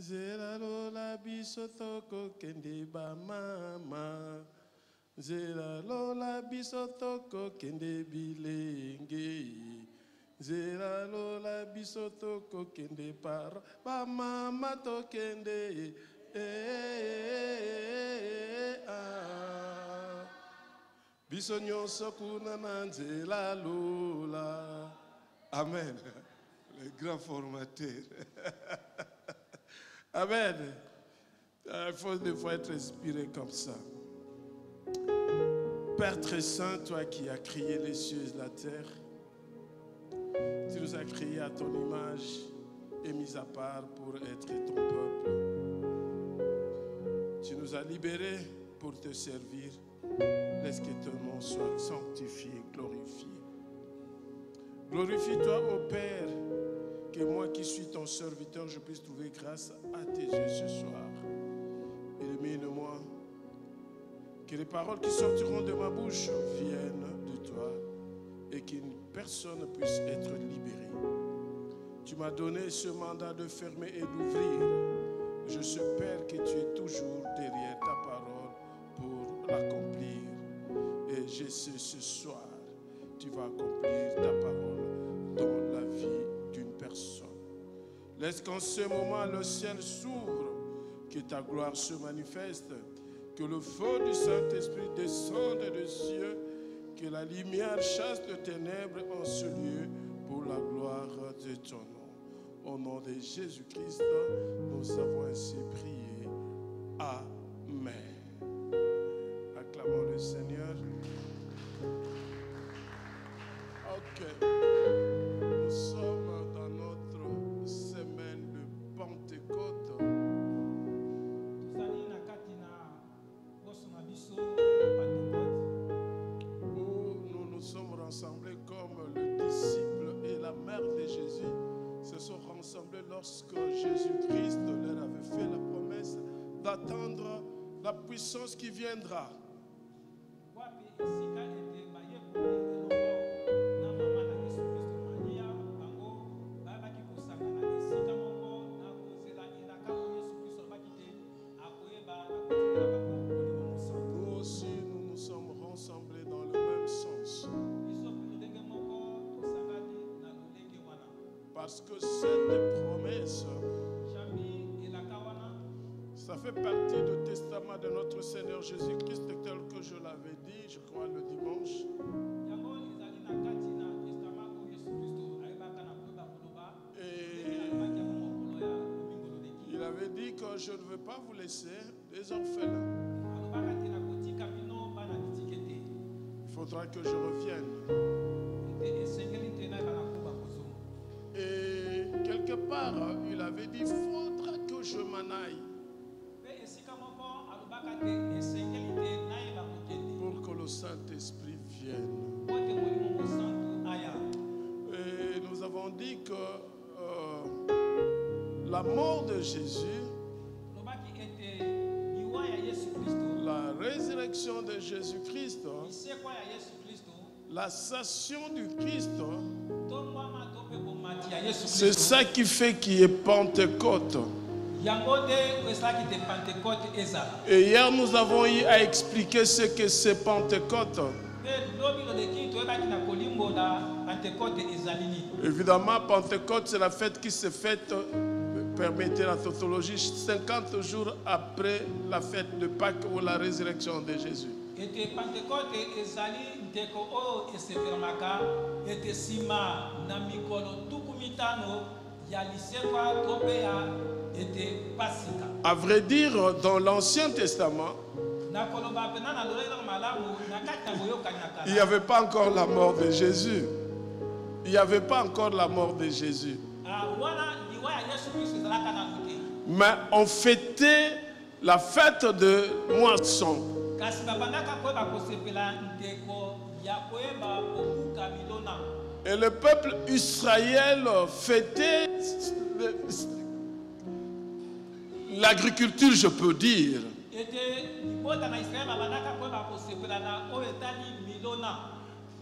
Zela lola biso toko kende ba mama. Zela lola biso toko kende bilenge. Zela lola biso toko kende para ba mama to kende. Biso nyonso kuna na nzela lola. Amen. Le grand formateur. Amen. Il faut des fois être inspiré comme ça. Père très saint, toi qui as créé les cieux et la terre, tu nous as créés à ton image et mis à part pour être ton peuple. Tu nous as libérés pour te servir. Laisse que ton nom soit sanctifié, glorifié. Glorifie-toi, ô Père, que moi qui suis ton serviteur, je puisse trouver grâce à tes yeux ce soir. Illumine-moi, que les paroles qui sortiront de ma bouche viennent de toi et qu'une personne puisse être libérée. Tu m'as donné ce mandat de fermer et d'ouvrir. Je sais, Père, que tu es toujours derrière ta parole pour l'accomplir. Et je sais ce soir, tu vas accomplir ta parole dans la vie d'une personne. Laisse qu'en ce moment le ciel s'ouvre, que ta gloire se manifeste, que le feu du Saint-Esprit descende des cieux, que la lumière chasse les ténèbres en ce lieu pour la gloire de ton nom. Au nom de Jésus-Christ, nous avons ainsi prié. Amen. Acclamons le Seigneur. Ok. Nous sommes dans notre semaine de Pentecôte. Où nous nous sommes rassemblés comme le disciple et la mère de Jésus se sont rassemblés lorsque Jésus-Christ leur avait fait la promesse d'attendre la puissance qui viendra. Nous aussi, nous nous sommes rassemblés dans le même sens. Parce que cette promesse, ça fait partie du testament de notre Seigneur Jésus-Christ, tel que je l'avais dit, je crois, le dimanche. Et il avait dit que je ne veux pas vous laisser des orphelins. Il faudra que je revienne. Et quelque part, il avait dit, il faudra que je m'en aille. Pour que le Saint-Esprit vienne. Et nous avons dit que la mort de Jésus, la résurrection de Jésus-Christ, l'ascension du Christ, c'est ça qui fait qu'il y ait Pentecôte. Et hier nous avons eu à expliquer ce que c'est Pentecôte. Évidemment, Pentecôte, c'est la fête qui s'est faite, permettez la tautologie, 50 jours après la fête de Pâques ou la résurrection de Jésus. À vrai dire, dans l'Ancien Testament, il n'y avait pas encore la mort de Jésus. Il n'y avait pas encore la mort de Jésus. Mais on fêtait la fête de moisson. Et le peuple Israël fêtait l'agriculture, je peux dire.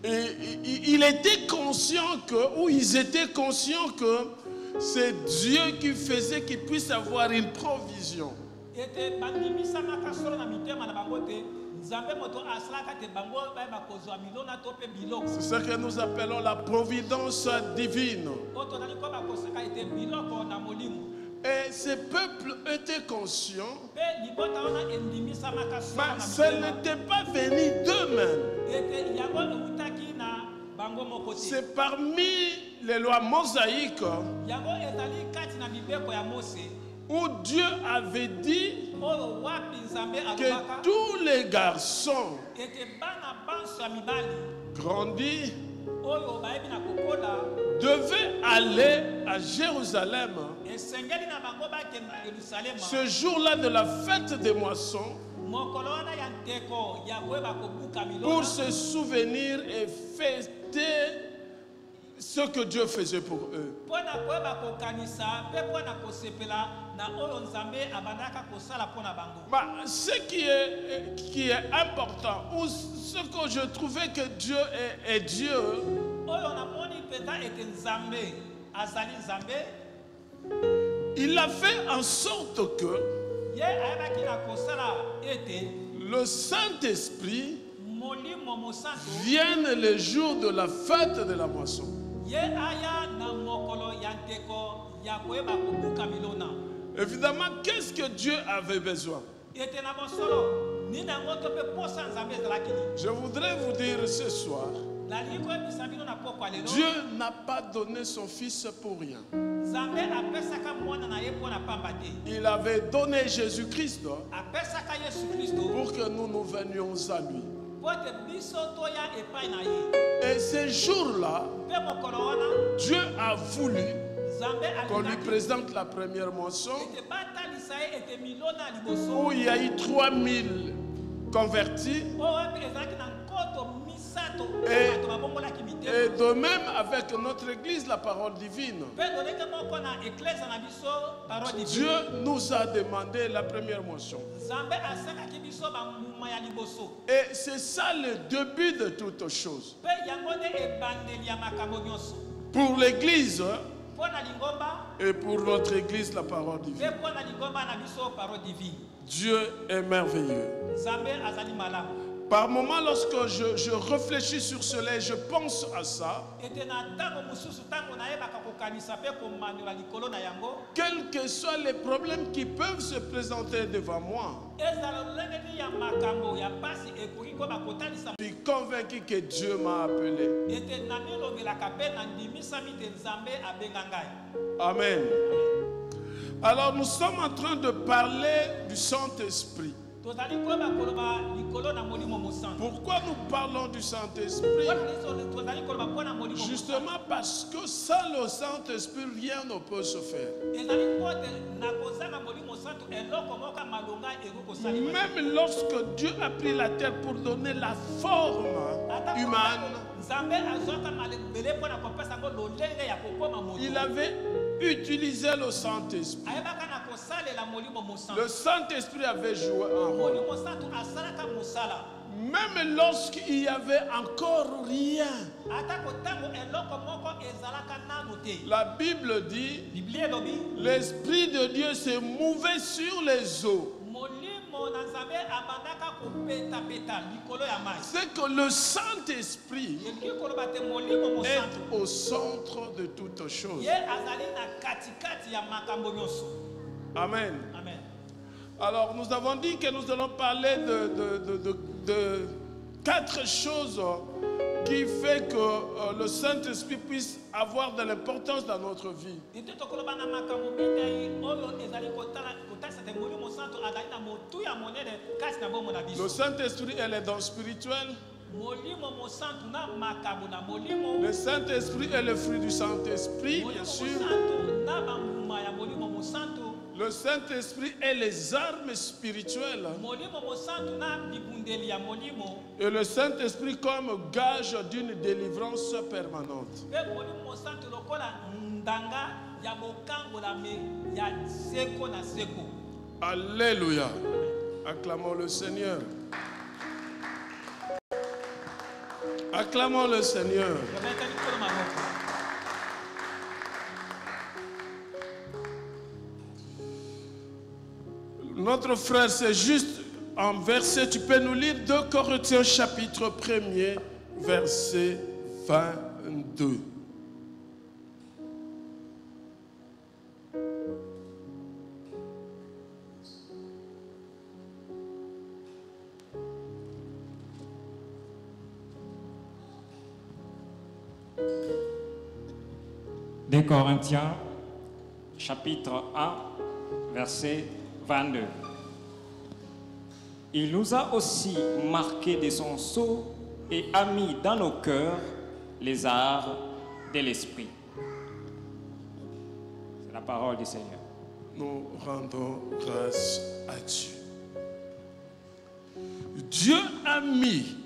Et il était conscient que, ou ils étaient conscients que C'est Dieu qui faisait qu'ils puissent avoir une provision. C'est ce que nous appelons la providence divine. Et ces peuples étaient conscients, mais ça n'était pas venu d'eux-mêmes. C'est parmi les lois mosaïques où Dieu avait dit que tous les garçons grandis devaient aller à Jérusalem ce jour-là de la fête des moissons pour se souvenir et fêter ce que Dieu faisait pour eux. Ce qui est important, ou ce que je trouvais que Dieu est Dieu, il a fait en sorte que le Saint-Esprit vienne le jour de la fête de la moisson. Évidemment, qu'est-ce que Dieu avait besoin? Je voudrais vous dire ce soir, Dieu n'a pas donné son fils pour rien. Il avait donné Jésus-Christ pour que nous venions à lui. Et ce jour-là, Dieu a voulu qu'on lui présente la première moisson où il y a eu 3000 convertis. Et de même avec notre église, la parole divine, Dieu nous a demandé la première moisson. Et c'est ça le début de toutes choses. Pour l'église et pour notre église, la parole divine. Dieu est merveilleux. Par moments, lorsque je réfléchis sur cela, je pense à ça. Quels que soient les problèmes qui peuvent se présenter devant moi, je suis convaincu que Dieu m'a appelé. Amen. Alors nous sommes en train de parler du Saint-Esprit. Pourquoi nous parlons du Saint-Esprit? Justement parce que sans le Saint-Esprit, rien ne peut se faire. Même lorsque Dieu a pris la terre pour donner la forme humaine, il avait utilisé le Saint-Esprit. Le Saint-Esprit avait joué un rôle. Même lorsqu'il n'y avait encore rien. La Bible dit, l'Esprit de Dieu s'est mouvé sur les eaux. C'est que le Saint-Esprit est au centre de toutes choses. Amen. Amen. Alors nous avons dit que nous allons parler de 4 choses qui fait que le Saint-Esprit puisse avoir de l'importance dans notre vie. Le Saint-Esprit est le don spirituel. Le Saint-Esprit est le fruit du Saint-Esprit, bien sûr. Le Saint-Esprit est les armes spirituelles. Et le Saint-Esprit comme gage d'une délivrance permanente. Alléluia. Acclamons le Seigneur. Acclamons le Seigneur. Notre frère, c'est juste un verset. Tu peux nous lire 2 Corinthiens chapitre 1er, verset 22. Des Corinthiens, chapitre 1, verset 22. Il nous a aussi marqués de son sceau et a mis dans nos cœurs les arts de l'esprit. C'est la parole du Seigneur. Nous rendons grâce à Dieu. Dieu a mis,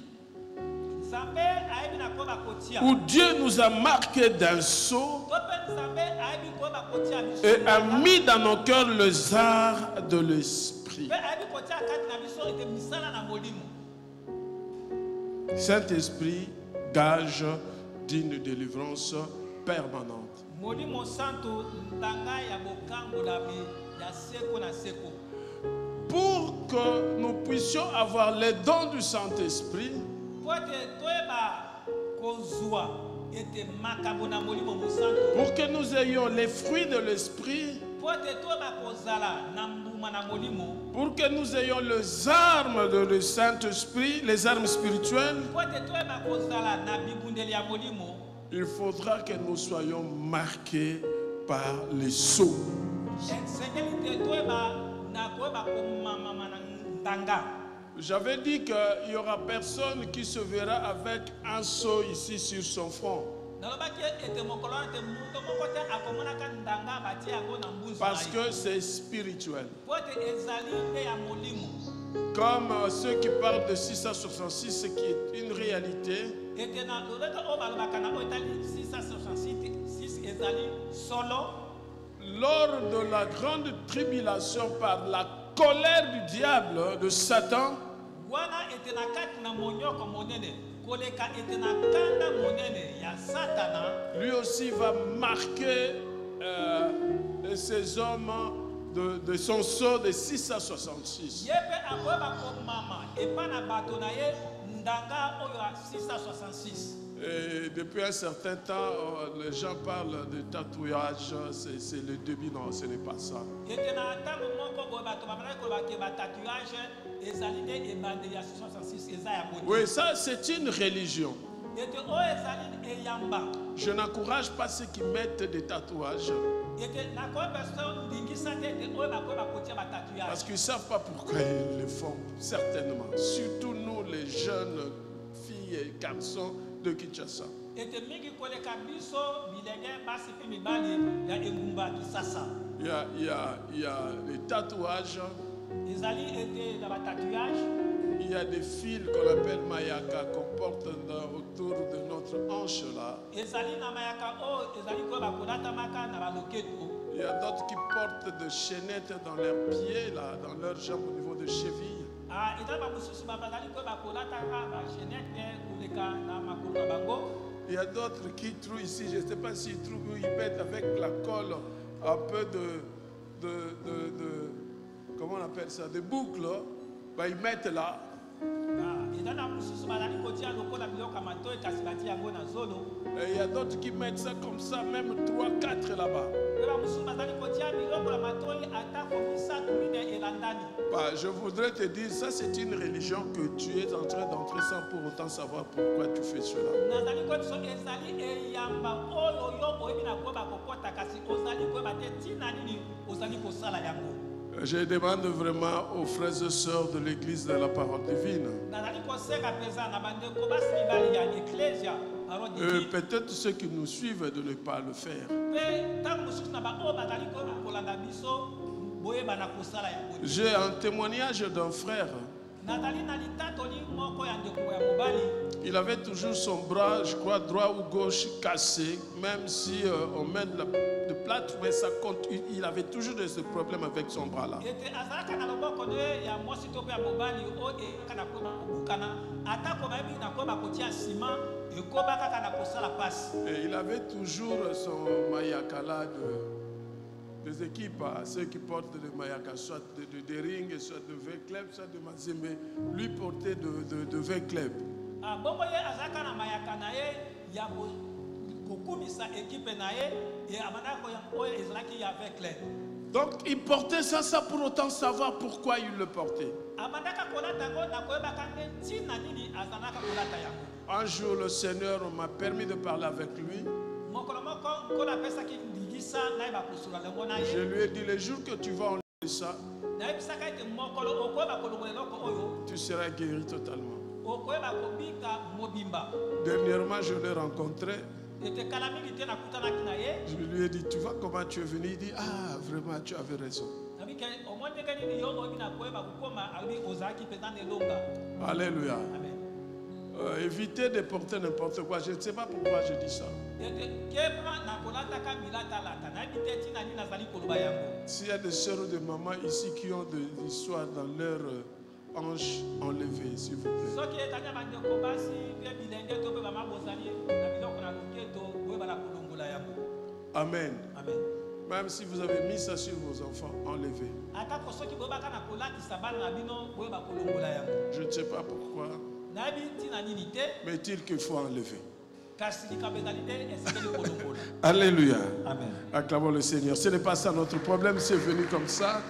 ou Dieu nous a marqué d'un sceau et a mis dans nos cœurs les arts de l'esprit. Saint-Esprit, gage d'une délivrance permanente. Pour que nous puissions avoir les dons du Saint-Esprit, pour que nous ayons les fruits de l'Esprit, pour que nous ayons les armes de Saint-Esprit, les armes spirituelles, il faudra que nous soyons marqués par les sceaux. J'avais dit qu'il n'y aura personne qui se verra avec un sceau ici sur son front. Parce que c'est spirituel. Comme ceux qui parlent de 666, ce qui est une réalité. Lors de la grande tribulation par la colère du diable, de Satan, lui aussi va marquer ces hommes de son sceau de 666. Et depuis un certain temps, les gens parlent de tatouage, c'est le début, non, ce n'est pas ça. Oui, ça c'est une religion. Je n'encourage pas ceux qui mettent des tatouages. Parce qu'ils ne savent pas pourquoi ils le font, certainement. Surtout nous, les jeunes filles et garçons de Kinshasa. Il y a les tatouages. Il y a des fils qu'on appelle mayaka qu'on porte autour de notre hanche là. Il y a d'autres qui portent des chaînettes dans leurs pieds là, dans leurs jambes au niveau de cheville. Il y a d'autres qui trouvent ici, je ne sais pas s'ils trouvent où ils mettent avec la colle un peu comment on appelle ça, des boucles, bah, ils mettent là. Et il y a d'autres qui mettent ça comme ça, même 3, 4 là-bas. Bah, je voudrais te dire, ça c'est une religion que tu es en train d'entrer sans pour autant savoir pourquoi tu fais cela. Je demande vraiment aux frères et sœurs de l'église de la parole divine. Peut-être ceux qui nous suivent de ne pas le faire. J'ai un témoignage d'un frère. Il avait toujours son bras, je crois, droit ou gauche cassé, même si on met de plâtre, mais ça compte. Il avait toujours des problèmes avec son bras là. Et il avait toujours son mayakala Les équipes, ceux qui portent de Mayaka, soit de Ring, soit de V-Club, soit de Mazembe, lui portait de V-Club. Donc il portait ça sans pour autant savoir pourquoi il le portait. Un jour, le Seigneur m'a permis de parler avec lui. Je lui ai dit, le jour que tu vas enlever ça, tu seras guéri totalement. Dernièrement, je l'ai rencontré. Je lui ai dit, tu vois comment tu es venu? Il dit, ah, vraiment, tu avais raison. Alléluia. Évitez de porter n'importe quoi. Je ne sais pas pourquoi je dis ça. S'il y a des sœurs ou des mamans ici qui ont des histoires dans leur hanche enlevée, s'il vous plaît. Amen. Amen. Même si vous avez mis ça sur vos enfants, enlevez. Je ne sais pas pourquoi. Mais il qu'il faut enlever. Alléluia. Amen. Acclamons le Seigneur. Ce n'est pas ça notre problème, c'est venu comme ça.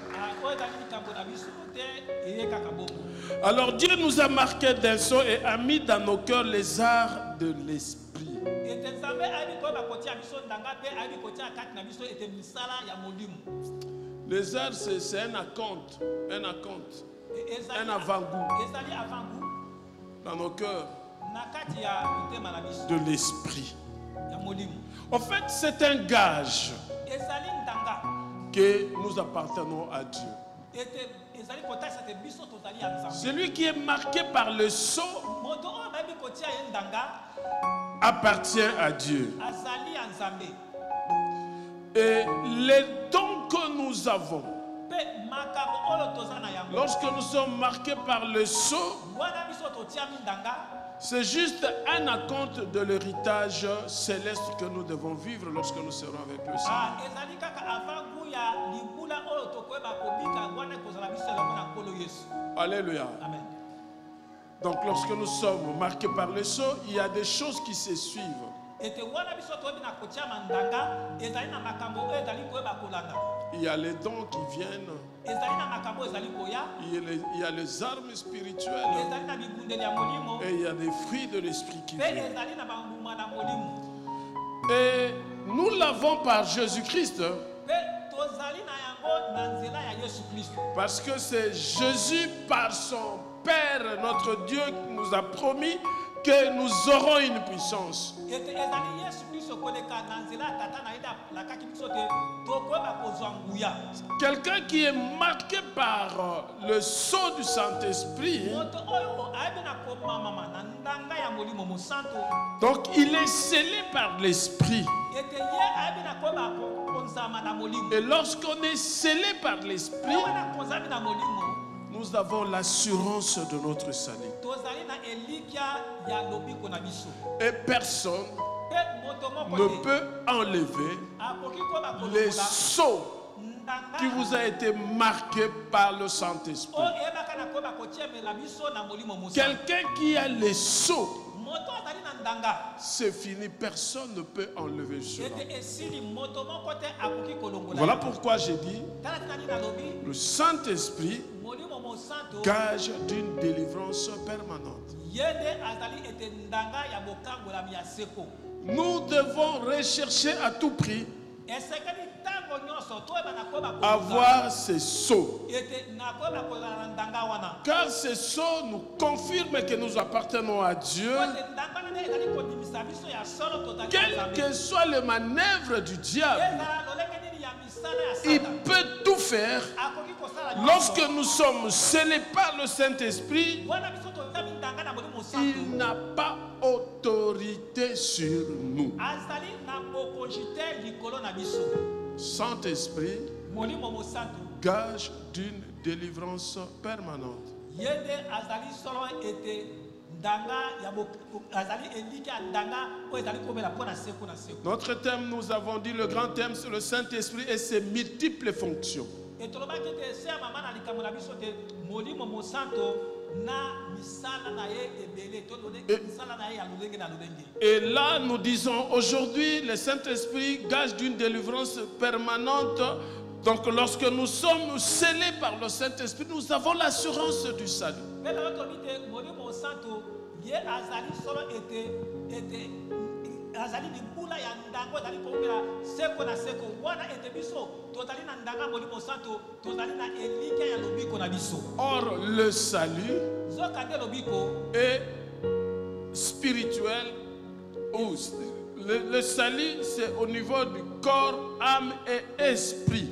Alors Dieu nous a marqué d'un sceau et a mis dans nos cœurs les arts de l'esprit. Les arts, c'est un acompte, un avant-goût dans nos cœurs de l'esprit. En fait, c'est un gage que nous appartenons à Dieu. Celui qui est marqué par le sceau appartient à Dieu. Et les dons que nous avons, lorsque nous sommes marqués par le sceau, c'est juste un acompte de l'héritage céleste que nous devons vivre lorsque nous serons avec le Seigneur. Alléluia. Amen. Donc lorsque nous sommes marqués par le sceau, il y a des choses qui se suivent. Il y a les dons qui viennent. Il y a les armes spirituelles. Et il y a des fruits de l'esprit qui viennent. Et nous l'avons par Jésus-Christ. Parce que c'est Jésus par son Père, notre Dieu, qui nous a promis que nous aurons une puissance. Quelqu'un qui est marqué par le sceau du Saint-Esprit, donc il est scellé par l'Esprit. Et lorsqu'on est scellé par l'Esprit, nous avons l'assurance de notre salut. Et personne ne peut enlever les sceaux qui vous a été marqué par le Saint-Esprit. Quelqu'un qui a les sceaux, c'est fini, personne ne peut enlever cela. Voilà pourquoi j'ai dit, le Saint-Esprit gage d'une délivrance permanente. Nous devons rechercher à tout prix avoir ces sceaux. Car ces sceaux nous confirment que nous appartenons à Dieu. Quelle que soit le manœuvre du diable, il peut tout faire. Lorsque nous sommes scellés par le Saint-Esprit, il n'a pas autorité sur nous. Saint-Esprit, gage d'une délivrance permanente. Notre thème, nous avons dit, le grand thème, c'est le Saint-Esprit et ses multiples fonctions. Et là, nous disons aujourd'hui, le Saint-Esprit gage d'une délivrance permanente. Donc, lorsque nous sommes scellés par le Saint-Esprit, nous avons l'assurance du salut. Or, le salut est spirituel. Le salut, c'est au niveau du corps, âme et esprit.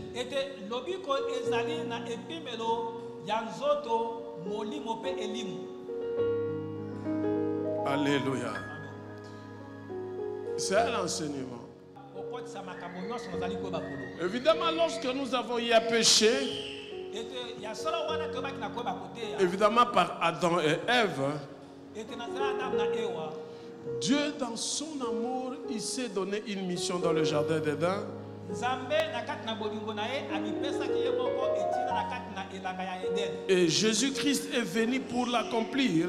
Alléluia. C'est un enseignement. Évidemment, lorsque nous avons eu à pécher, évidemment par Adam et Ève, Dieu, dans son amour, il s'est donné une mission dans le jardin d'Éden. Et Jésus-Christ est venu pour l'accomplir.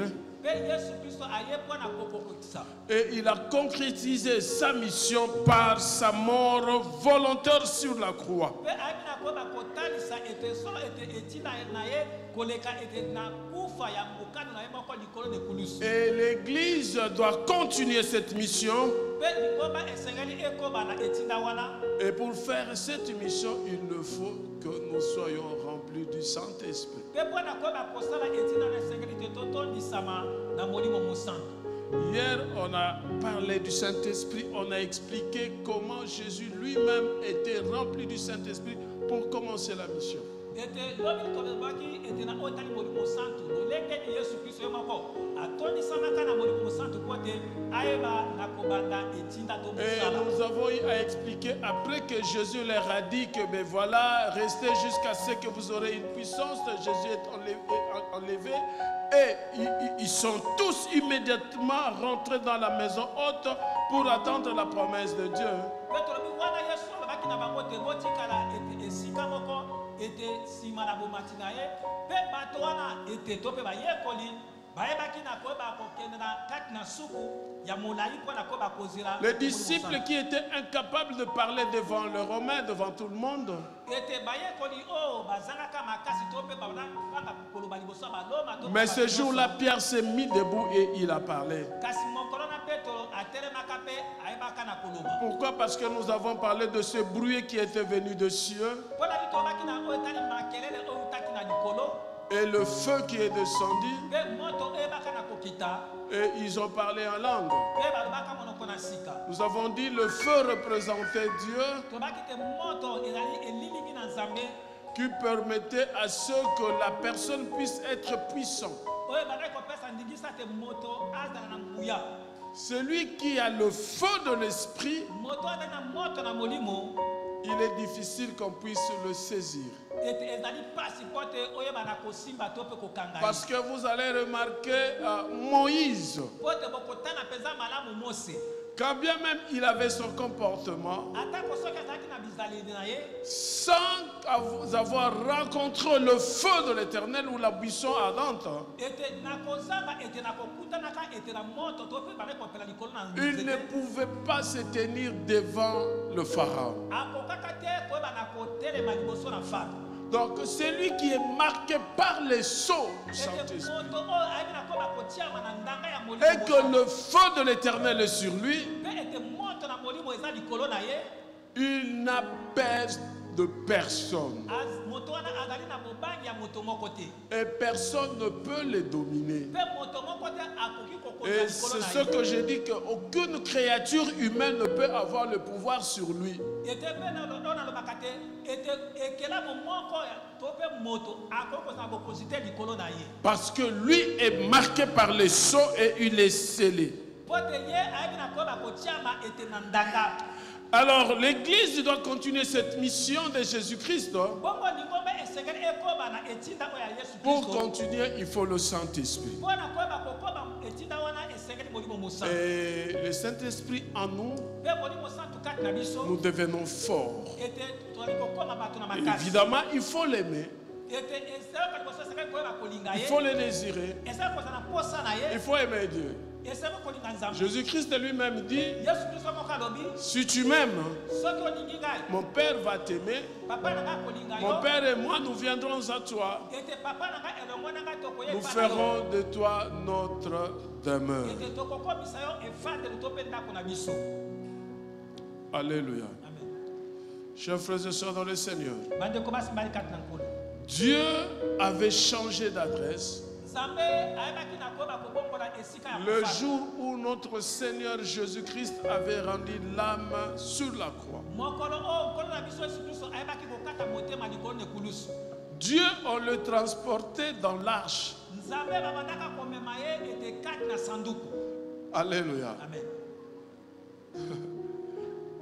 Et il a concrétisé sa mission par sa mort volontaire sur la croix. Et l'Église doit continuer cette mission. Et pour faire cette mission, il ne faut que nous soyons remplis du Saint-Esprit. Hier, on a parlé du Saint-Esprit, on a expliqué comment Jésus lui-même était rempli du Saint-Esprit pour commencer la mission. Et nous avons eu à expliquer après que Jésus leur a dit que ben voilà, restez jusqu'à ce que vous aurez une puissance. Jésus est enlevé et ils sont tous immédiatement rentrés dans la maison haute pour attendre la promesse de Dieu. Les disciples qui étaient incapables de parler devant le Romain, devant tout le monde, mais ce jour-là, Pierre s'est mis debout et il a parlé. Pourquoi? Parce que nous avons parlé de ce bruit qui était venu de cieux et le feu qui est descendu, et ils ont parlé en langue. Nous avons dit le feu représentait Dieu, qui permettait à ce que la personne puisse être puissante. Celui qui a le feu de l'esprit, il est difficile qu'on puisse le saisir. Parce que vous allez remarquer Moïse, quand bien même il avait son comportement, sans avoir rencontré le feu de l'Éternel ou la buisson ardente, il ne pouvait pas se tenir devant le Pharaon. Donc celui qui est marqué par les sceaux du Saint-Esprit et que le feu de l'Éternel est sur lui, il n'a peur de personne. Et personne ne peut les dominer. Et c'est ce que j'ai dit, qu'aucune créature humaine ne peut avoir le pouvoir sur lui. Parce que lui est marqué par les sceaux et il est scellé. Alors l'Église doit continuer cette mission de Jésus-Christ. Pour continuer, il faut le Saint-Esprit. Et le Saint-Esprit en nous, nous devenons forts. Évidemment, il faut l'aimer. Il faut le désirer. Il faut aimer Dieu. Jésus-Christ lui-même dit, si tu m'aimes, mon Père va t'aimer. Mon Père et moi, nous viendrons à toi. Nous ferons de toi notre demeure. Alléluia. Chers frères et sœurs dans le Seigneur, Dieu avait changé d'adresse le jour où notre Seigneur Jésus-Christ avait rendu l'âme sur la croix. Dieu, on le transportait dans l'arche. Alléluia.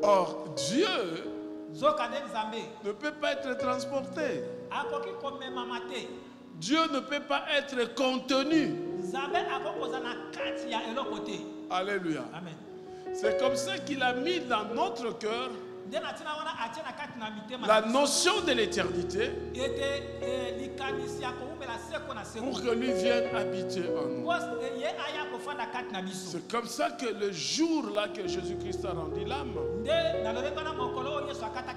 Or, Dieu ne peut pas être transporté. Dieu ne peut pas être contenu. Alléluia. C'est comme ça qu'il a mis dans notre cœur la notion de l'éternité pour que lui vienne habiter en nous. C'est comme ça que le jour-là que Jésus-Christ a rendu l'âme,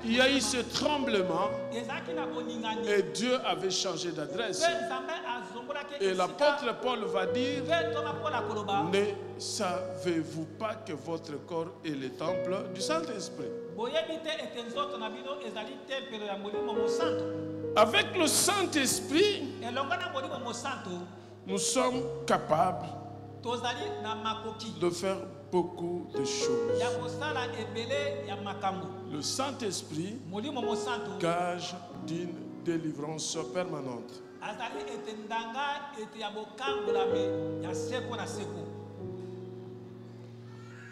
il y a eu ce tremblement et Dieu avait changé d'adresse. Et l'apôtre Paul va dire, ne savez-vous pas que votre corps est le temple du Saint-Esprit? Avec le Saint-Esprit, nous sommes capables de faire beaucoup de choses. Le Saint-Esprit gage d'une délivrance permanente.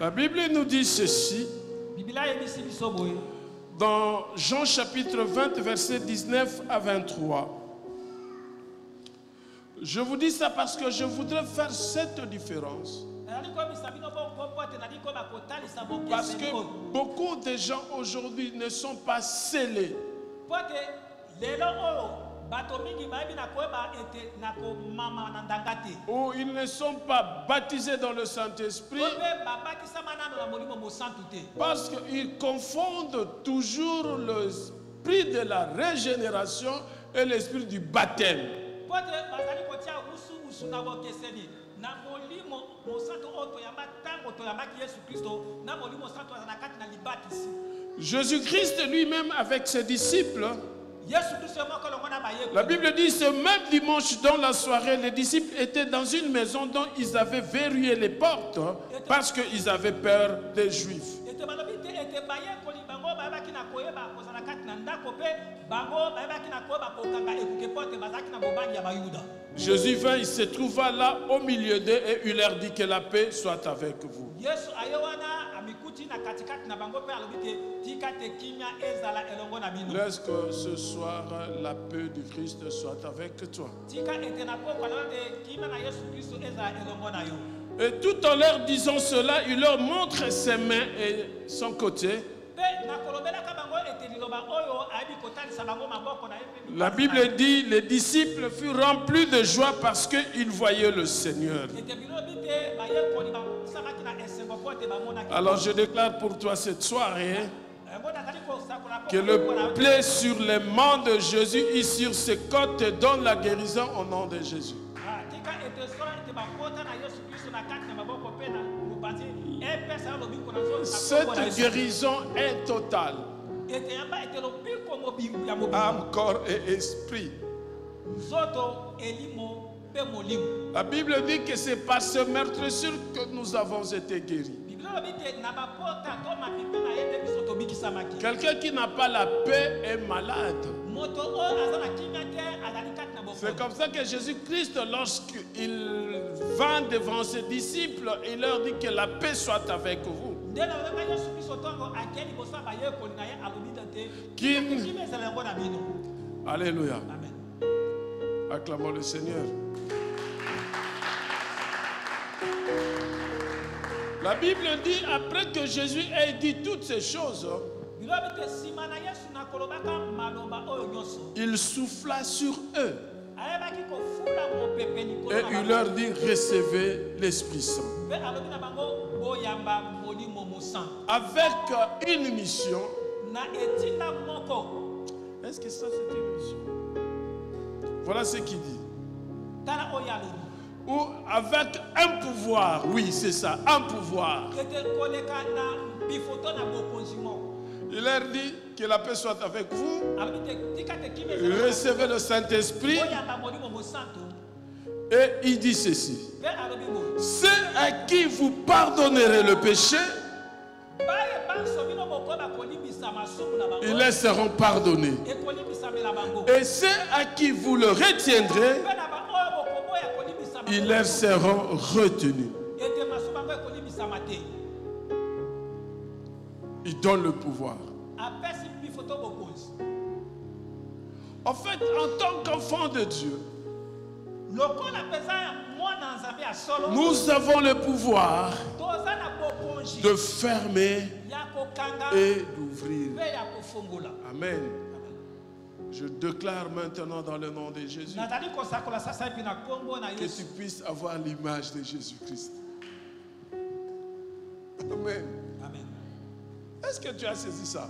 La Bible nous dit ceci dans Jean chapitre 20, versets 19 à 23. Je vous dis ça parce que je voudrais faire cette différence. Parce que beaucoup de gens aujourd'hui ne sont pas scellés. Ou ils ne sont pas baptisés dans le Saint-Esprit parce qu'ils confondent toujours l'esprit de la régénération et l'esprit du baptême. Jésus-Christ lui-même avec ses disciples, la Bible dit ce même dimanche dans la soirée, les disciples étaient dans une maison dont ils avaient verrouillé les portes parce qu'ils avaient peur des Juifs. Jésus vint, il se trouva là au milieu d'eux et il leur dit que la paix soit avec vous. Laisse que ce soir la paix du Christ soit avec toi. Et tout en leur disant cela, il leur montre ses mains et son côté. La Bible dit les disciples furent remplis de joie parce qu'ils voyaient le Seigneur. Alors je déclare pour toi cette soirée que le plaie sur les mains de Jésus et sur ses côtes te donne la guérison au nom de Jésus. Cette guérison est totale. Âme, corps et esprit. La Bible dit que c'est par ce meurtrissure que nous avons été guéris. Quelqu'un qui n'a pas la paix est malade. C'est comme ça que Jésus-Christ, lorsqu'il vint devant ses disciples, il leur dit que la paix soit avec vous. Alléluia. Acclamons le Seigneur. La Bible dit, après que Jésus ait dit toutes ces choses, il souffla sur eux. Et il leur dit, recevez l'Esprit Saint. Avec une mission. Est-ce que ça c'est une mission? Voilà ce qu'il dit. Ou avec un pouvoir, oui c'est ça, un pouvoir. Il leur dit que la paix soit avec vous. Recevez le Saint-Esprit. Et il dit ceci. Ceux à qui vous pardonnerez le péché, ils les seront pardonnés. Et ceux à qui vous le retiendrez, ils les seront retenus. Il donne le pouvoir. En fait, en tant qu'enfant de Dieu, nous avons le pouvoir de fermer et d'ouvrir. Amen. Je déclare maintenant dans le nom de Jésus que tu puisses avoir l'image de Jésus-Christ. Amen. Est-ce que tu as saisi ça?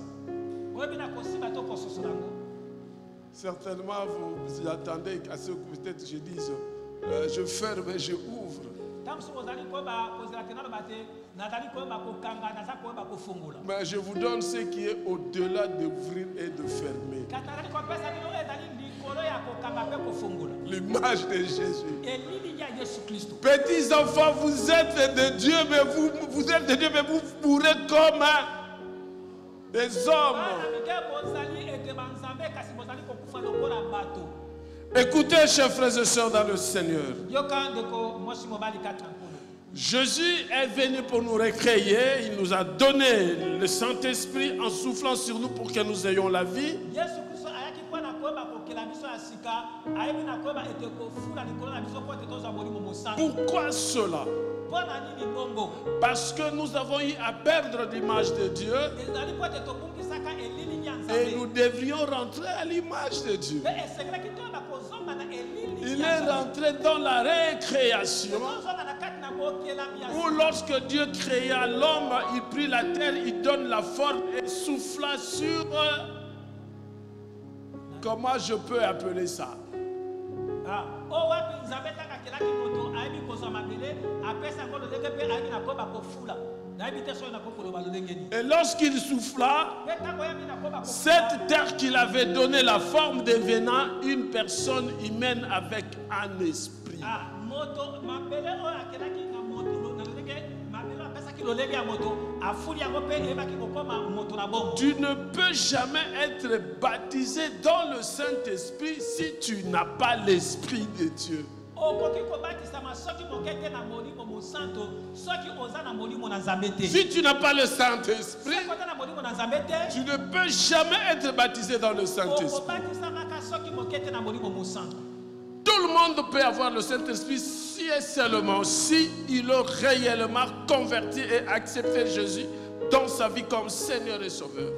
Certainement, vous attendez à ce que peut-être je dise je ferme et je ouvre. Mais je vous donne ce qui est au-delà d'ouvrir et de fermer. L'image de Jésus. Petits enfants, vous êtes de Dieu, mais vous êtes de Dieu, mais vous pourrez comme des hommes. Écoutez, chers frères et sœurs dans le Seigneur. Jésus est venu pour nous recréer. Il nous a donné le Saint-Esprit en soufflant sur nous pour que nous ayons la vie. Pourquoi cela? Parce que nous avons eu à perdre l'image de Dieu et nous devrions rentrer à l'image de Dieu. Il est rentré dans la récréation où lorsque Dieu créa l'homme, il prit la terre, il donne la forme et souffla sur... Comment je peux appeler ça? Et lorsqu'il souffla, cette terre qu'il avait donné la forme devenant une personne humaine avec un esprit. Tu ne peux jamais être baptisé dans le Saint-Esprit si tu n'as pas l'Esprit de Dieu. Si tu n'as pas le Saint-Esprit, tu ne peux jamais être baptisé dans le Saint-Esprit. Tout le monde peut avoir le Saint-Esprit si et seulement si il a réellement converti et accepté Jésus dans sa vie comme Seigneur et Sauveur.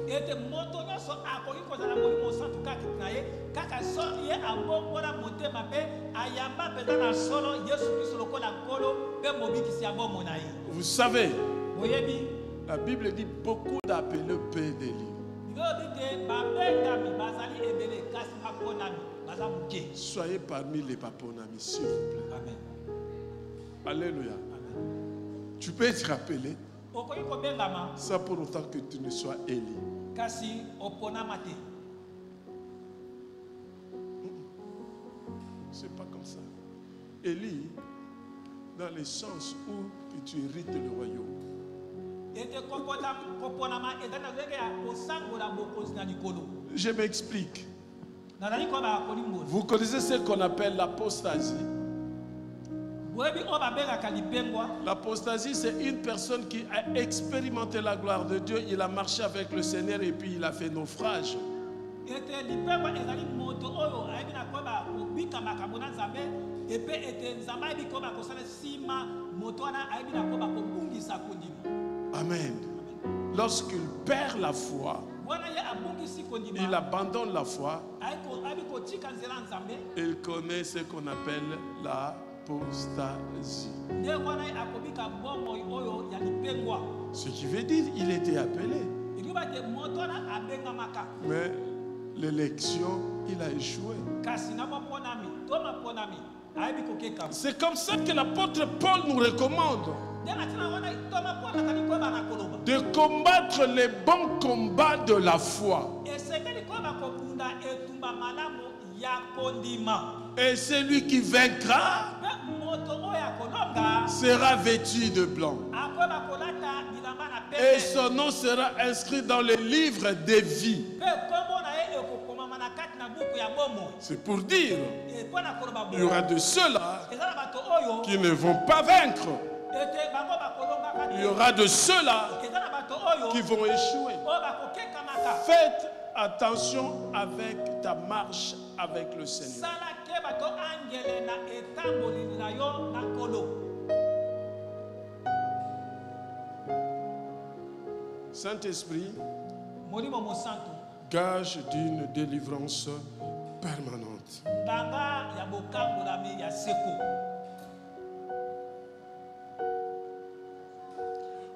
Vous savez, la Bible dit beaucoup d'appelés paient des livres. Soyez parmi les paponami, s'il vous plaît. Amen. Alléluia. Amen. Tu peux être appelé sans pour autant que tu ne sois Élie. C'est pas comme ça. Élie, dans le sens où tu hérites le royaume. Je m'explique. Vous connaissez ce qu'on appelle l'apostasie. L'apostasie, c'est une personne qui a expérimenté la gloire de Dieu. Il a marché avec le Seigneur et puis il a fait naufrage. Amen. Lorsqu'il perd la foi, il abandonne la foi, il connaît ce qu'on appelle l'apostasie. Ce qui veut dire qu'il était appelé. Mais l'élection, il a échoué. C'est comme ça que l'apôtre Paul nous recommande de combattre les bons combats de la foi. Et celui qui vaincra sera vêtu de blanc. Et son nom sera inscrit dans le livre des vies. C'est pour dire, il y aura de ceux-là qui ne vont pas vaincre. Il y aura de ceux-là qui vont échouer. Faites attention avec ta marche avec le Seigneur. Saint-Esprit, gage d'une délivrance permanente.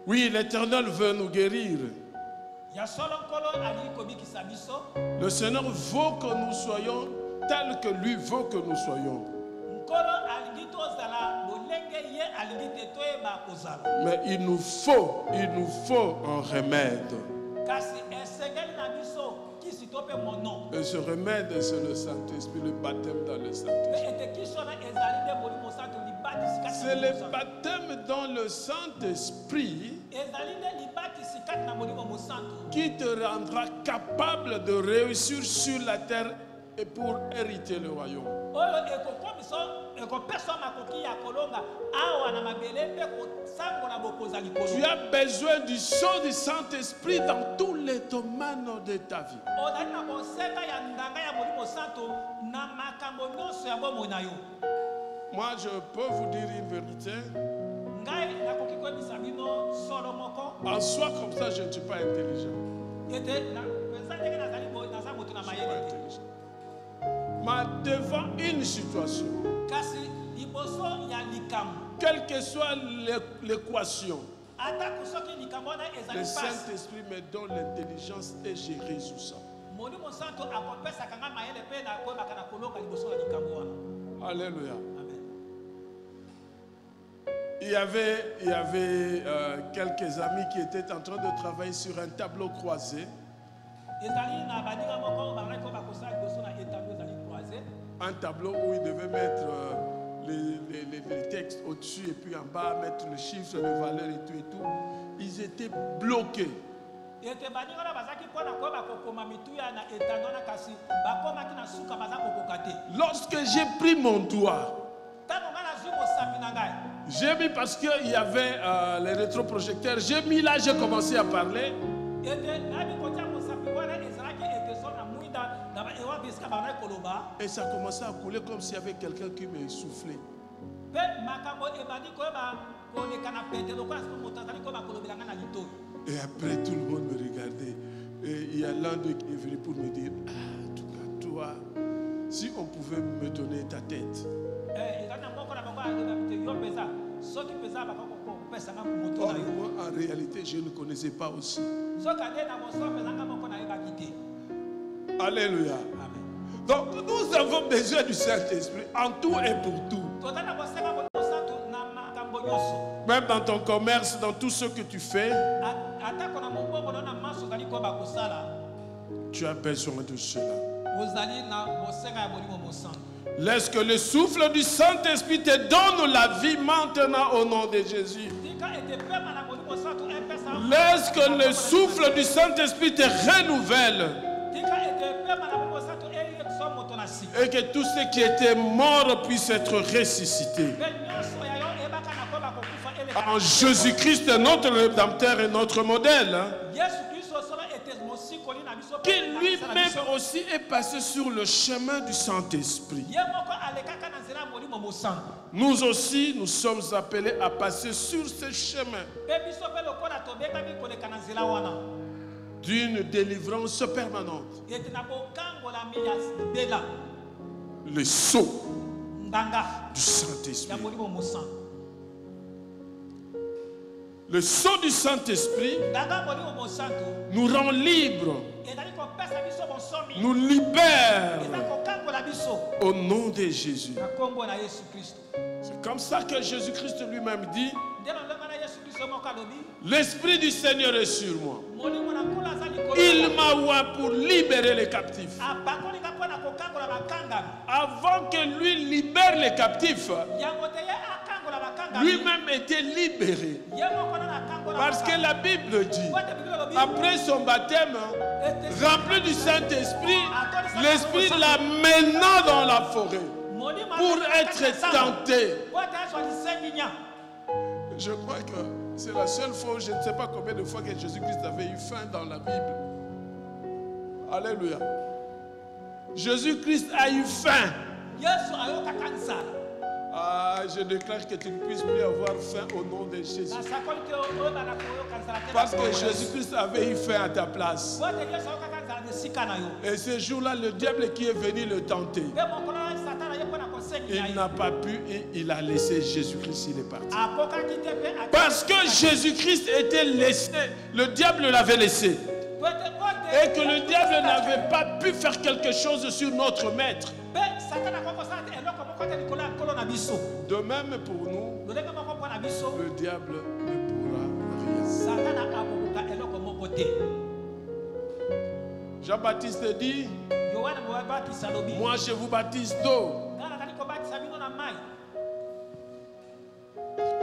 Oui, l'Éternel veut nous guérir. Le Seigneur veut que nous soyons tels que lui veut que nous soyons. Mais il nous faut un remède. Et ce remède, c'est le Saint-Esprit, le baptême dans le Saint-Esprit. C'est le baptême dans le Saint-Esprit qui te rendra capable de réussir sur la terre et pour hériter le royaume. Tu as besoin du sang du Saint-Esprit dans tous les domaines de ta vie. Moi, je peux vous dire une vérité. En soi, comme ça, je ne suis pas intelligent. Mais devant une situation, quelle que soit l'équation, le Saint-Esprit me donne l'intelligence et je résous ça. Alléluia. Il y avait quelques amis qui étaient en train de travailler sur un tableau croisé. Un tableau où ils devaient mettre les textes au-dessus et puis en bas mettre le chiffre, les valeurs et tout et tout. Ils étaient bloqués. Lorsque j'ai pris mon doigt, j'ai mis parce qu'il y avait les rétroprojecteurs, j'ai mis là, j'ai commencé à parler. Et ça commençait à couler comme s'il y avait quelqu'un qui me soufflait. Et après tout le monde me regardait. Et il y a l'un d'eux qui est venu pour me dire, en tout cas toi, si on pouvait me donner ta tête. Or, moi, en réalité, je ne connaissais pas aussi. Alléluia. Donc, nous avons besoin du Saint-Esprit en tout et pour tout. Même dans ton commerce, dans tout ce que tu fais, tu as besoin de cela. Laisse que le souffle du Saint-Esprit te donne la vie maintenant au nom de Jésus. Laisse que le souffle du Saint-Esprit te renouvelle. Et que tout ce qui était mort puisse être ressuscité. En Jésus-Christ, notre Rédempteur et notre modèle. qui lui-même aussi est passé sur le chemin du Saint-Esprit. Nous aussi, nous sommes appelés à passer sur ce chemin d'une délivrance permanente. Le sceau du Saint-Esprit. Le sceau du Saint-Esprit nous rend libres, nous libère au nom de Jésus. C'est comme ça que Jésus-Christ lui-même dit: l'Esprit du Seigneur est sur moi. Il m'a oint pour libérer les captifs. Avant que lui libère les captifs, lui-même était libéré. Parce que la Bible dit, après son baptême, rempli du Saint-Esprit, l'Esprit l'amena dans la forêt pour être tenté. Je crois que c'est la seule fois, je ne sais pas combien de fois que Jésus-Christ avait eu faim dans la Bible. Alléluia. Jésus-Christ a eu faim. Ah, je déclare que tu ne puisses plus avoir faim au nom de Jésus. Parce que Jésus-Christ avait eu faim à ta place. Et ce jour-là, le diable qui est venu le tenter, il n'a pas pu et il a laissé Jésus-Christ, il est parti. Parce que Jésus-Christ était laissé, le diable l'avait laissé. Et que le diable n'avait pas pu faire quelque chose sur notre maître. De même pour nous, le diable ne pourra rien. Jean-Baptiste dit: moi je vous baptise d'eau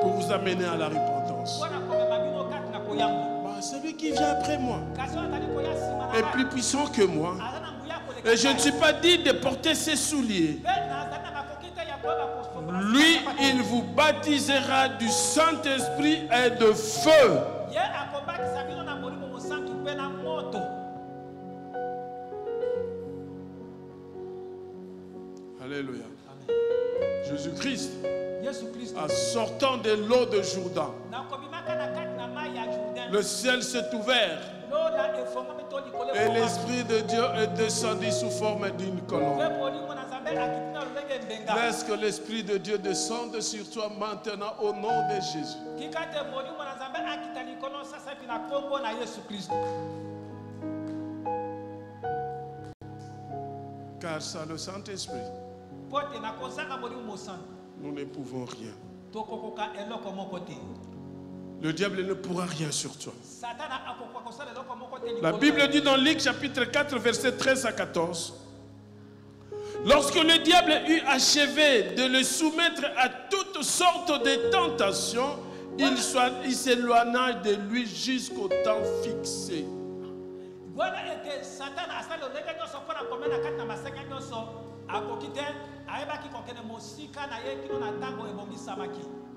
pour vous amener à la repentance. Celui qui vient après moi est plus puissant que moi. Et je ne suis pas dit de porter ses souliers. Lui, il vous baptisera du Saint-Esprit et de feu. Alléluia. Jésus-Christ, en sortant de l'eau de Jourdain, le ciel s'est ouvert et l'Esprit de Dieu est descendu sous forme d'une colombe. Laisse que l'Esprit de Dieu descende sur toi maintenant au nom de Jésus. Car sans le Saint-Esprit, nous ne pouvons rien. Le diable ne pourra rien sur toi. La Bible dit dans Luc chapitre 4 verset 13 à 14: lorsque le diable eut achevé de le soumettre à toutes sortes de tentations, il s'éloigna de lui jusqu'au temps fixé.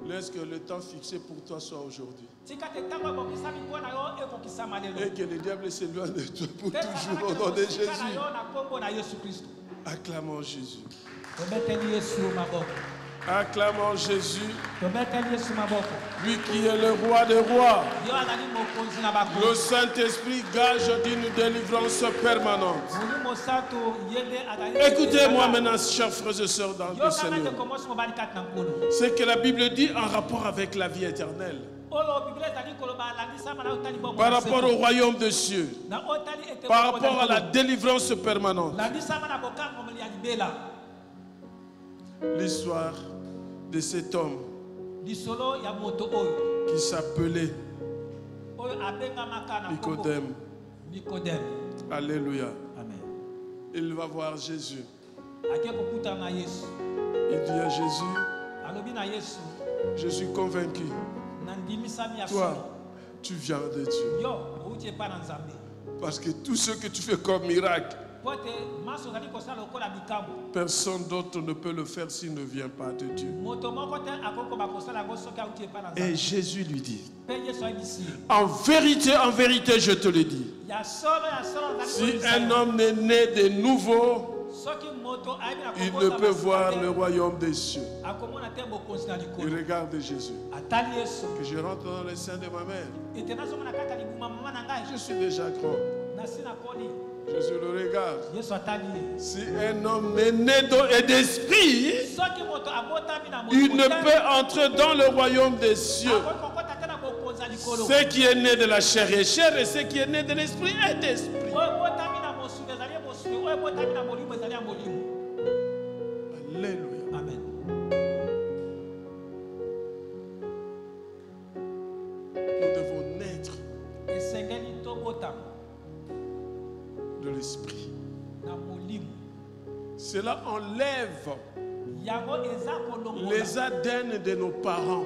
Laisse que le temps fixé pour toi soit aujourd'hui. Et que le diable s'éloigne de toi pour toujours au nom de Jésus. Acclamons Jésus. Acclamons Jésus. Lui qui est le roi des rois. Le Saint-Esprit gage d'une délivrance permanente. Écoutez-moi maintenant, chers frères et sœurs dans le Seigneur. Ce que la Bible dit en rapport avec la vie éternelle. Par rapport au royaume des cieux. Par rapport à la délivrance permanente. L'histoire de cet homme qui s'appelait Nicodème. Alléluia. Amen. Il va voir Jésus. Il dit à Jésus: je suis convaincu. Toi, tu viens de Dieu. Parce que tout ce que tu fais comme miracle, Personne d'autre ne peut le faire s'il ne vient pas de Dieu. Et Jésus lui dit, en vérité, je te le dis, si un homme n'est né de nouveau, il ne peut voir le royaume des cieux. Il regarde Jésus. Que je rentre dans le sein de ma mère. Je suis déjà grand. Jésus le regarde. Si un homme est né d'esprit, il ne peut entrer dans le royaume des cieux. Ce qui est né de la chair est chair, et ce qui est né de l'esprit est d'esprit. Alléluia. Amen. Nous devons naître de l'esprit. Cela enlève les ADN de nos parents.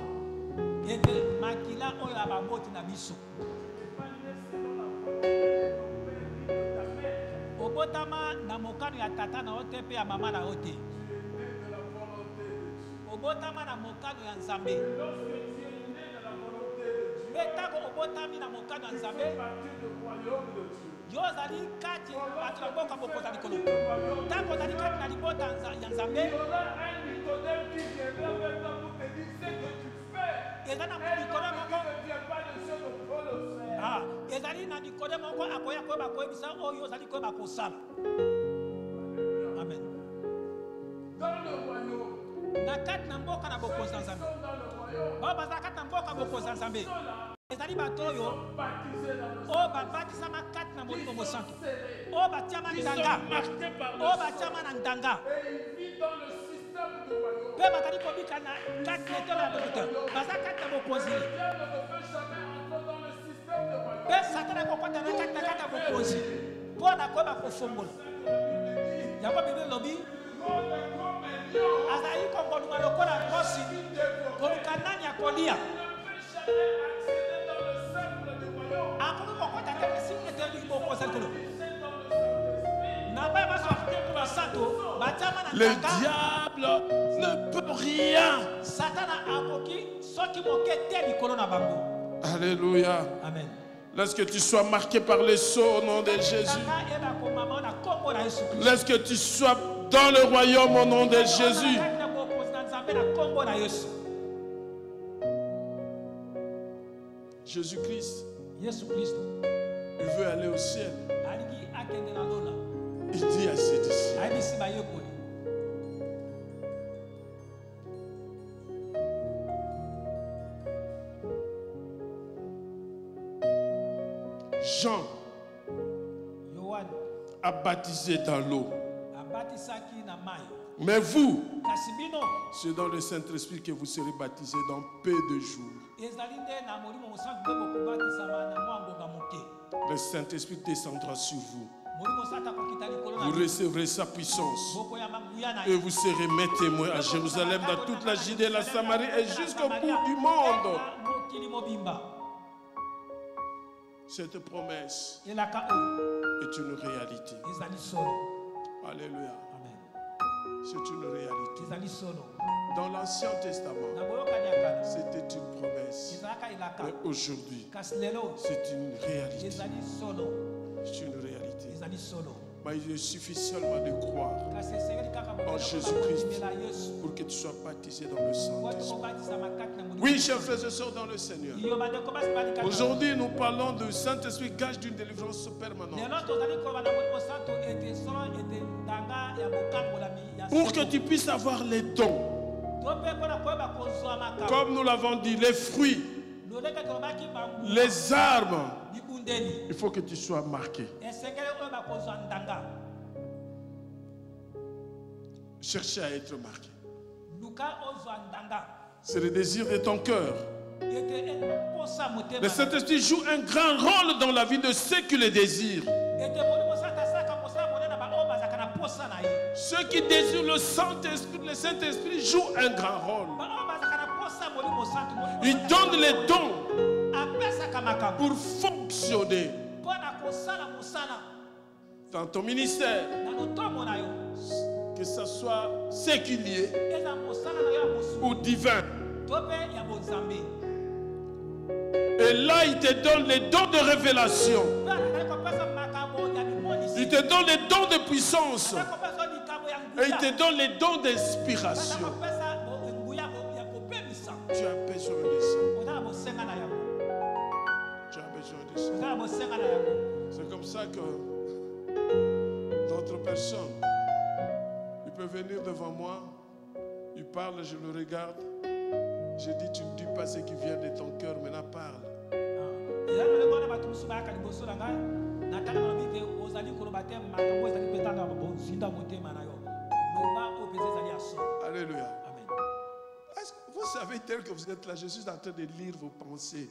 Obotama na mokano ya tata na ote pe ya mama na ote. Obotama na mokano ya Nzambe. Betako obotami na mokano ya Nzambe. Yozali kati batu na boka bokoza likolo. Tango zali kati na libota ya Nzambe. Ezana mukolo moko. Ah, ezali na mikolo moko akoya ko bakoyebisa oyo zali ko bakosala. Amen. Dans le royaume, na kati na mboka na bokoza Nzambe. Baba za kati na mboka bokoza Nzambe. Ezali bato oyo o babatisa makati na molimo mosantu. O batiama ndanga. O batiama na ndanga. Pe batali kobika na kati na tola bokoza. Baza kati na bokozi. Pe satana kokota na kati na bokozi. Pona ko ba kofongola. Yako bibi lobi. Azali kongolunga lokola kosi. Koluka nani akolia. Le diable ne peut rien. Alléluia. Amen. Laisse que tu sois marqué par le sceau au nom de Jésus. Laisse que tu sois dans le royaume au nom de Jésus. Jésus-Christ, il veut aller au ciel. Il dit à ses disciples, Jean a baptisé dans l'eau. Mais vous, c'est dans le Saint-Esprit que vous serez baptisés dans peu de jours. Le Saint-Esprit descendra sur vous. Vous recevrez sa puissance. Et vous serez mes témoins à Jérusalem, dans toute la Judée, la Samarie et jusqu'au bout du monde. Cette promesse est une réalité. Alléluia. C'est une réalité. Dans l'Ancien Testament, c'était une promesse. Mais aujourd'hui, c'est une réalité. C'est une réalité. Mais il suffit seulement de croire en Jésus-Christ pour que tu sois baptisé dans le Saint-Esprit. Oui, chers frères et sœurs dans le Seigneur. Aujourd'hui, nous parlons du Saint-Esprit, gage d'une délivrance permanente. Pour que tu puisses avoir les dons, comme nous l'avons dit, les fruits, les armes, il faut que tu sois marqué. Cherchez à être marqué. C'est le désir de ton cœur. Le Saint-Esprit joue un grand rôle dans la vie de ceux qui le désirent. Ceux qui désirent le Saint-Esprit joue un grand rôle. Il donne les dons pour fonctionner. dans ton ministère, que ce soit séculier ou divin. Et là, il te donne les dons de révélation. Il te donne les dons de puissance. Et il te donne les dons d'inspiration. Tu as besoin de ça. Tu as besoin de ça. C'est comme ça que d'autres personnes, ils peuvent venir devant moi, ils parlent, je le regarde. Je dis, tu ne dis pas ce qui vient de ton cœur, maintenant parle. Alléluia. Vous savez, tel que vous êtes là, je suis en train de lire vos pensées.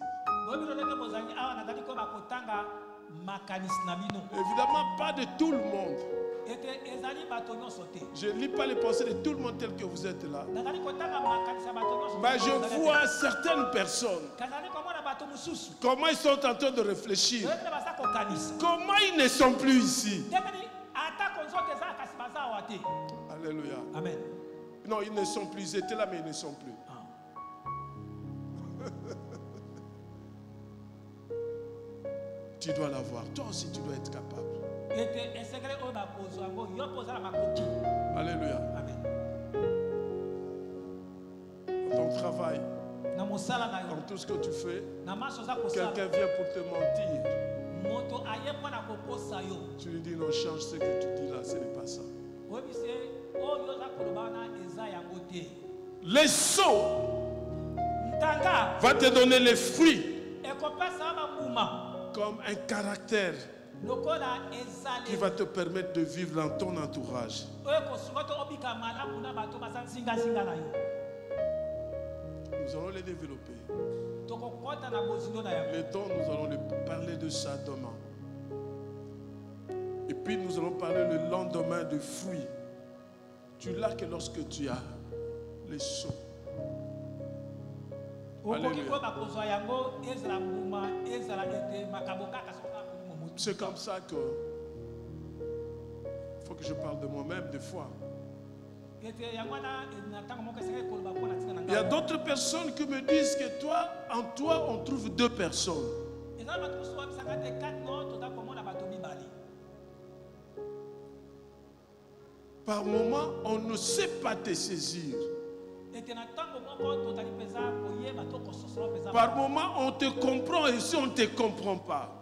Évidemment, pas de tout le monde. Je ne lis pas les pensées de tout le monde tel que vous êtes là. Mais je vois certaines personnes. Comment ils sont en train de réfléchir. Comment ils ne sont plus ici. Alléluia. Amen. Non, ils ne sont plus. Ils étaient là, mais ils ne sont plus. Tu dois l'avoir. Toi aussi, tu dois être capable. Alléluia. Amen. Dans ton travail, dans tout ce que tu fais, quelqu'un vient pour te mentir. Tu lui dis non, change ce que tu dis là, ce n'est pas ça. Les sots va te donner les fruits comme un caractère qui va te permettre de vivre dans ton entourage. Nous allons les développer. Les dons, nous allons parler de ça demain. Et puis nous allons parler le lendemain de fruits. Tu l'as que lorsque tu as les seaux. C'est comme ça que il faut que je parle de moi-même des fois. Il y a d'autres personnes qui me disent que toi, en toi, on trouve deux personnes. Par moment, on ne sait pas te saisir. Par moment, on te comprend et si on ne te comprend pas.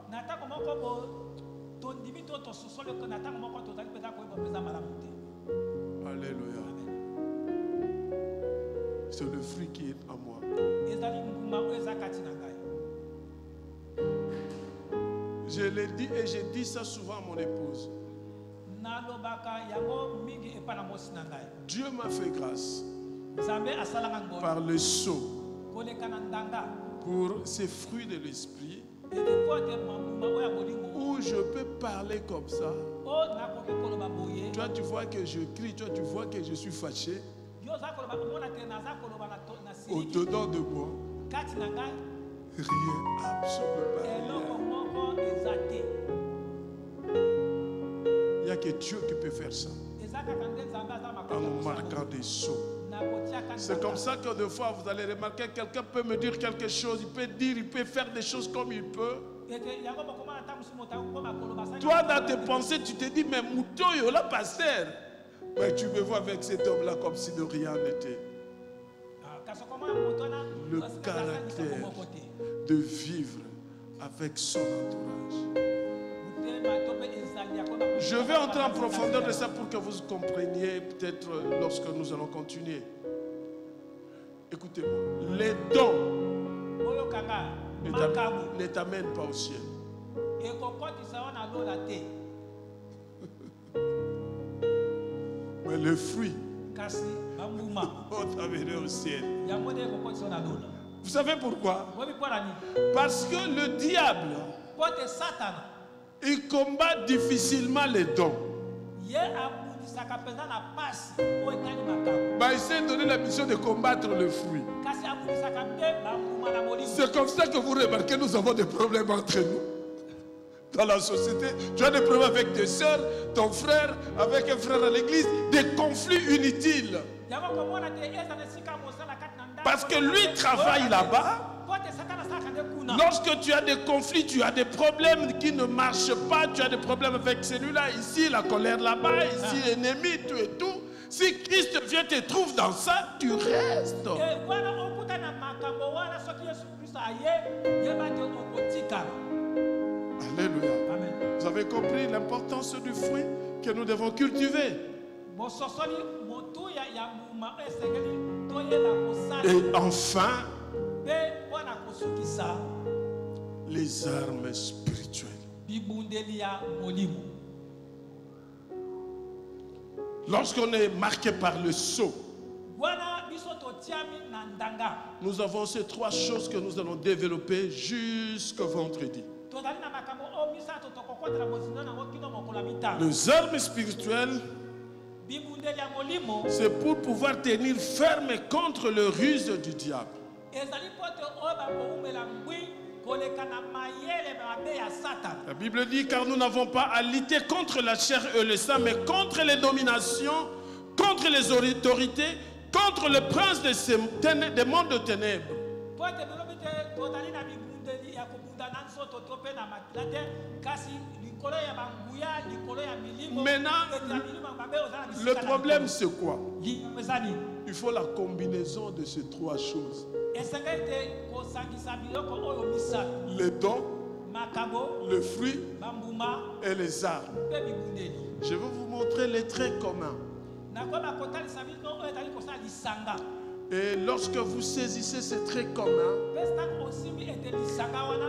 Alléluia. C'est le fruit qui est en moi. Je l'ai dit et je dis ça souvent à mon épouse. Dieu m'a fait grâce par le sceau pour ces fruits de l'esprit où je peux parler comme ça. Toi, tu vois que je crie, toi, tu vois que je suis fâché. Au-dedans de moi, rien, absolument rien. Il n'y a que Dieu qui peut faire ça. En nous marquant des sceaux. C'est comme ça que des fois vous allez remarquer, quelqu'un peut me dire quelque chose, il peut dire, il peut faire des choses comme il peut. Toi, dans tes pensées, tu te dis, mais Moutoyo, là, pasteur. Mais tu me vois avec cet homme-là comme si de rien n'était. Le caractère de vivre avec son entourage. Je vais entrer en profondeur de ça pour que vous compreniez peut-être lorsque nous allons continuer. Écoutez-moi, les dons ne t'amènent pas au ciel. Mais le fruit vont t'amener au ciel. Vous savez pourquoi? Parce que le diable, il combat difficilement les dons. Il s'est donné la mission de combattre le fruit. C'est comme ça que vous remarquez, nous avons des problèmes entre nous. dans la société, tu as des problèmes avec tes soeurs, ton frère, avec un frère à l'église, des conflits inutiles. Parce que lui travaille là-bas. Lorsque tu as des conflits, tu as des problèmes qui ne marchent pas, tu as des problèmes avec celui-là, ici, la colère là-bas, ici, l'ennemi, tout et tout. Si Christ vient te trouve dans ça, tu restes. Alléluia. Amen. Vous avez compris l'importance du fruit que nous devons cultiver. Et enfin, les armes spirituelles. Lorsqu'on est marqué par le sceau, nous avons ces trois choses que nous allons développer jusqu'au vendredi. Les armes spirituelles, c'est pour pouvoir tenir ferme contre le ruse du diable. La Bible dit, car nous n'avons pas à lutter contre la chair et le sang, mais contre les dominations, contre les autorités, contre le prince des mondes de ténèbres. Maintenant, le problème c'est quoi? Il faut la combinaison de ces trois choses. Les dons, le fruit et les armes. Je vais vous montrer les traits communs. Et lorsque vous saisissez ces traits communs,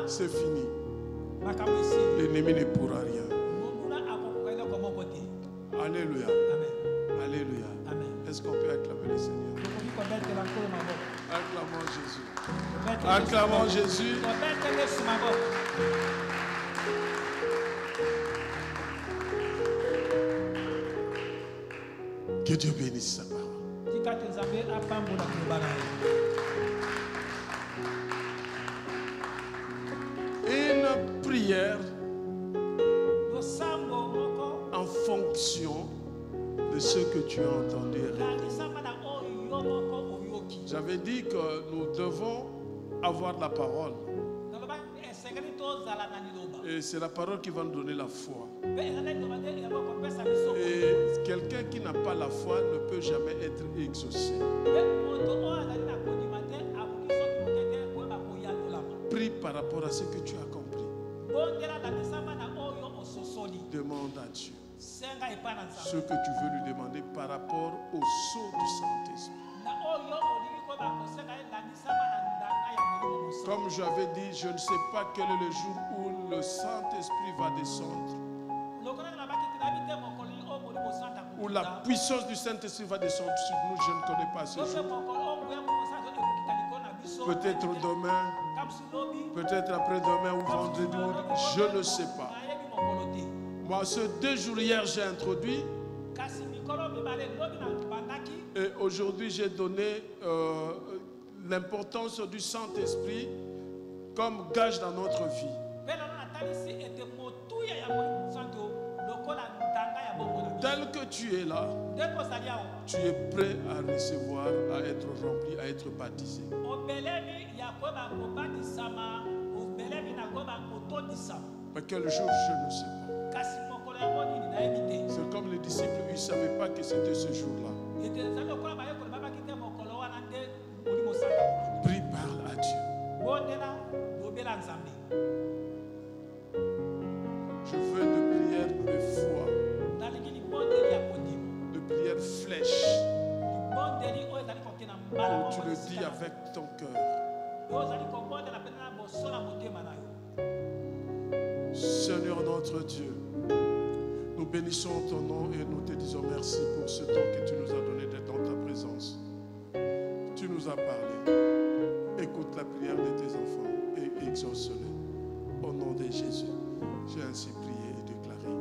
c'est fini. L'ennemi ne pourra rien. Alléluia. Alléluia. Est-ce qu'on peut acclamer le Seigneur? Acclamons Jésus. Acclamons Jésus. Que Dieu bénisse sa parole. Une prière en fonction de ce que tu as entendu. J'avais dit que nous devons avoir la parole. Et c'est la parole qui va nous donner la foi. Et quelqu'un qui n'a pas la foi ne peut jamais être exaucé. Prie par rapport à ce que tu as compris. Demande à Dieu ce que tu veux lui demander par rapport au sceau du Saint-Esprit. Comme j'avais dit, je ne sais pas quel est le jour où le Saint-Esprit va descendre, où la puissance du Saint-Esprit va descendre sur nous, je ne connais pas ce jour. Peut-être demain, peut-être après-demain ou vendredi, je ne sais pas. Moi, ce 2 jours hier, j'ai introduit. Et aujourd'hui, j'ai donné l'importance du Saint-Esprit comme gage dans notre vie. Tel que tu es là, tu es prêt à recevoir, à être rempli, à être baptisé. Mais quel jour, je ne sais pas. C'est comme les disciples, ils ne savaient pas que c'était ce jour-là. Prie, parle à Dieu. Je veux de prières de foi, de prières flèches, où tu le dis avec ton cœur. Seigneur notre Dieu, nous bénissons ton nom et nous te disons merci pour ce temps que tu nous as donné d'être dans ta présence. Tu nous as parlé. Écoute la prière de tes enfants et exauce-les. Au nom de Jésus, j'ai ainsi prié et déclaré.